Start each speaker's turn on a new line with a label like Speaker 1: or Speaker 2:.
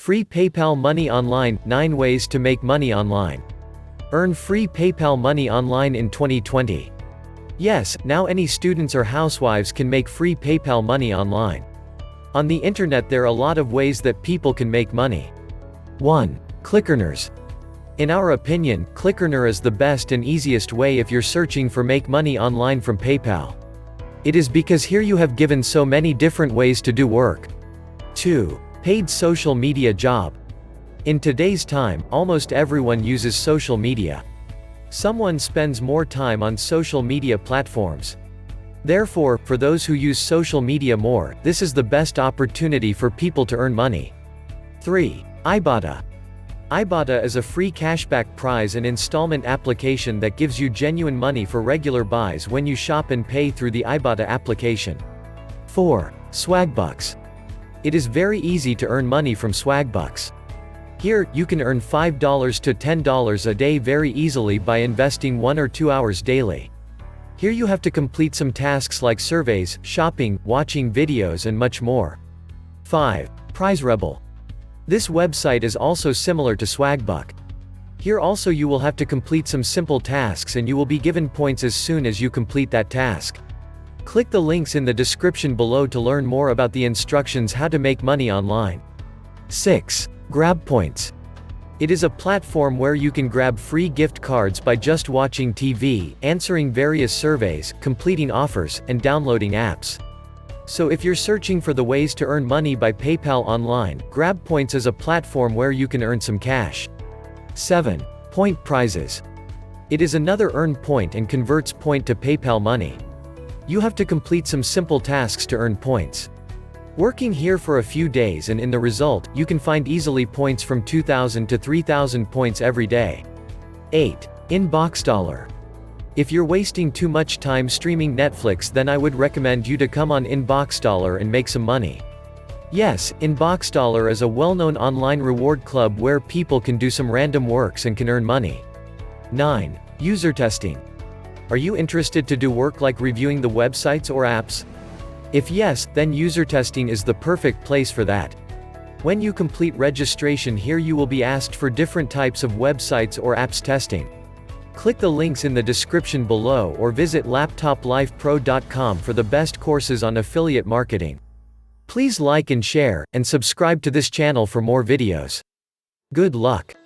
Speaker 1: Free PayPal money online, 9 ways to make money online. Earn free PayPal money online in 2020. Yes, now any students or housewives can make free PayPal money online. On the internet there are a lot of ways that people can make money. 1. Clickearners. In our opinion, Clickearner is the best and easiest way if you're searching for make money online from PayPal. It is because here you have given so many different ways to do work. 2. Paidsocialmediajob. In today's time, almost everyone uses social media. Someone spends more time on social media platforms. Therefore, for those who use social media more, this is the best opportunity for people to earn money. 3. Ibotta. Ibotta is a free cashback prize and installment application that gives you genuine money for regular buys when you shop and pay through the Ibotta application. 4. Swagbucks. It is very easy to earn money from Swagbucks. Here, you can earn $5 to $10 a day very easily by investing 1 or 2 hours daily. Here you have to complete some tasks like surveys, shopping, watching videos and much more. 5. Prizerebel. This website is also similar to Swagbuck. Here also you will have to complete some simple tasks and you will be given points as soon as you complete that task. Click the links in the description below to learn more about the instructions how to make money online. 6. Grabpoints. It is a platform where you can grab free gift cards by just watching TV, answering various surveys, completing offers, and downloading apps. So if you're searching for the ways to earn money by PayPal online, Grabpoints is a platform where you can earn some cash. 7. Pointprizes. It is another earn point and converts point to PayPal money. You have to complete some simple tasks to earn points. Working here for a few days and in the result, you can find easily points from 2,000 to 3,000 points every day. 8. Inboxdollar. If you're wasting too much time streaming Netflix, then I would recommend you to come on Inboxdollar and make some money. Yes, Inboxdollar is a well-known online reward club where people can do some random works and can earn money. 9. Usertesting. Are you interested to do work like reviewing the websites or apps? If yes, then Usertesting is the perfect place for that. When you complete registration here you will be asked for different types of websites or apps testing. Click the links in the description below or visit laptoplifepro.com for the best courses on affiliate marketing. Please like and share, and subscribe to this channel for more videos. Good luck!